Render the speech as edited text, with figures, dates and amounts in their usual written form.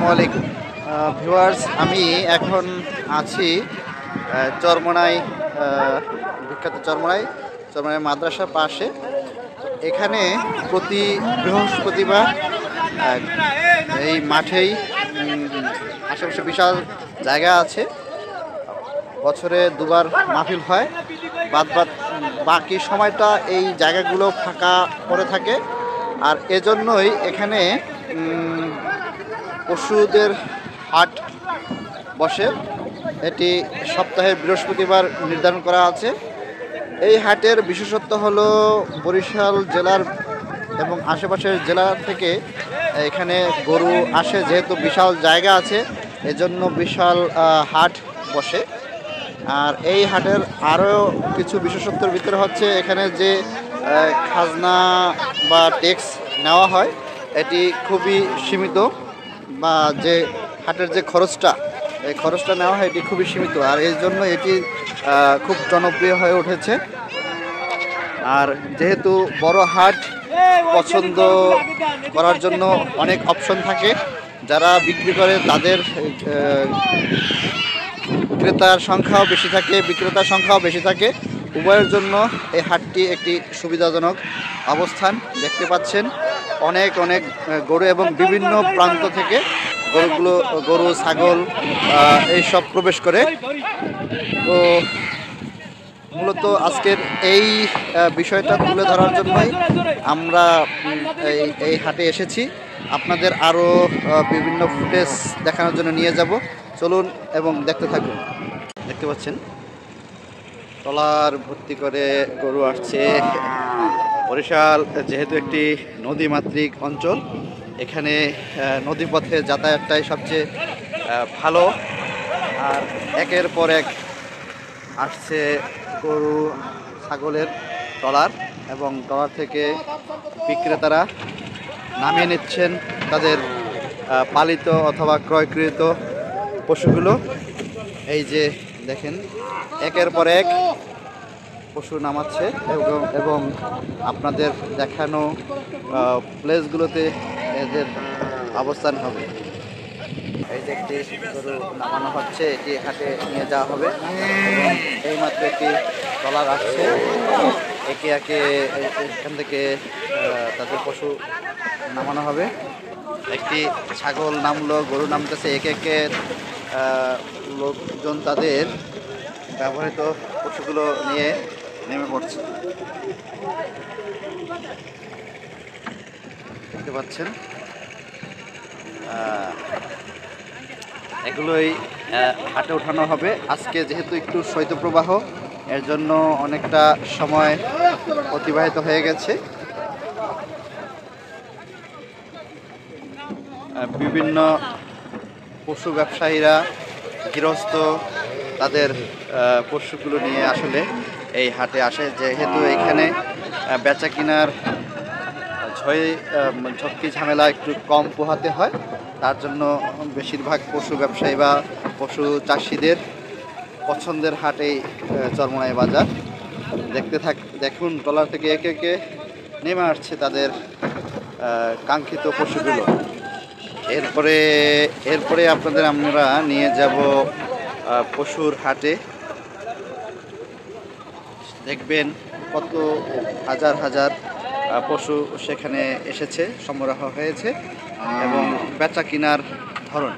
ওয়ালাইকুম ভিউয়ার্স, আমি এখন আছি চরমোনাই, বিখ্যাত চরমোনাই মাদ্রাসার পাশে। এখানে প্রতি বৃহস্পতিবার এই মাঠেই আশেপাশে বিশাল জায়গা আছে, বছরে দুবার মাহফিল হয়। বাকি সময়টা এই জায়গাগুলো ফাঁকা পড়ে থাকে, আর এজন্যই এখানে পশুদের হাট বসে। এটি সপ্তাহের বৃহস্পতিবার নির্ধারণ করা আছে। এই হাটের বিশেষত্ব হলো বরিশাল জেলার এবং আশেপাশের জেলা থেকে এখানে গরু আসে, যেহেতু বিশাল জায়গা আছে এজন্য বিশাল হাট বসে। আর এই হাটের আরও কিছু বিশেষত্বের ভিতরে হচ্ছে এখানে যে খাজনা বা ট্যাক্স নেওয়া হয় এটি খুবই সীমিত, বা যে হাটের যে এই খরচটা নেওয়া হয় এটি খুবই সীমিত, আর এই জন্য এটি খুব জনপ্রিয় হয়ে উঠেছে। আর যেহেতু বড় হাট, পছন্দ করার জন্য অনেক অপশন থাকে, যারা বিক্রি করে তাদের ক্রেতার সংখ্যাও বেশি থাকে, বিক্রেতার সংখ্যাও বেশি থাকে। উভয়ের জন্য এই হাটটি একটি সুবিধাজনক অবস্থান। দেখতে পাচ্ছেন অনেক গরু এবং বিভিন্ন প্রান্ত থেকে গরু ছাগল এইসব প্রবেশ করে। তো মূলত আজকের এই বিষয়টা তুলে ধরার জন্যই আমরা এই হাটে এসেছি। আপনাদের আরও বিভিন্ন ফুটেজ দেখানোর জন্য নিয়ে যাব, চলুন এবং দেখতে থাকুন। দেখতে পাচ্ছেন ট্রলার ভর্তি করে গরু আসছে। বরিশাল যেহেতু একটি নদীমাতৃক অঞ্চল, এখানে নদীপথে যাতায়াতটাই সবচেয়ে ভালো। আর একের পর এক আসছে গরু ছাগলের ট্রলার, এবং ট্রলার থেকে বিক্রেতারা নামিয়ে নিচ্ছেন তাদের পালিত অথবা ক্রয়কৃত পশুগুলো। এই যে দেখেন একের পর এক পশু নামাচ্ছে, এবং আপনাদের দেখানো প্লেসগুলোতে এদের অবস্থান হবে। এই যে একটি গরু নামানো হচ্ছে, এটি হাটে নিয়ে যাওয়া হবে। এবং এইমাত্র একটি ট্রলার আসছে, একে এখান থেকে তাদের পশু নামানো হবে। একটি ছাগল নামলো, গরু নামতেছে, একে লোকজন তাদের ব্যবহৃত পশুগুলো নিয়ে নেমে পড়ছে। দেখতে পাচ্ছেন এগুলোই হাটে ওঠানো হবে। আজকে যেহেতু একটু শৈত্যপ্রবাহ, এর জন্য অনেকটা সময় অতিবাহিত হয়ে গেছে। বিভিন্ন পশু ব্যবসায়ীরা, গৃহস্থ তাদের পশুগুলো নিয়ে আসলে এই হাটে আসে, যেহেতু এখানে বেচা কিনার ঝক্কি ঝামেলা একটু কম পোহাতে হয়, তার জন্য বেশিরভাগ পশু ব্যবসায়ী বা পশু চাষিদের পছন্দের হাটেই চরমোনাই বাজার। দেখুন ট্রলার থেকে একে নেমে আসছে তাদের কাঙ্ক্ষিত পশুগুলো। এরপরে আপনাদের আমরা নিয়ে যাব পশুর হাটে। দেখবেন কত হাজার পশু সেখানে এসেছে, সমারোহ হয়েছে, এবং বেচা কিনার ধরন।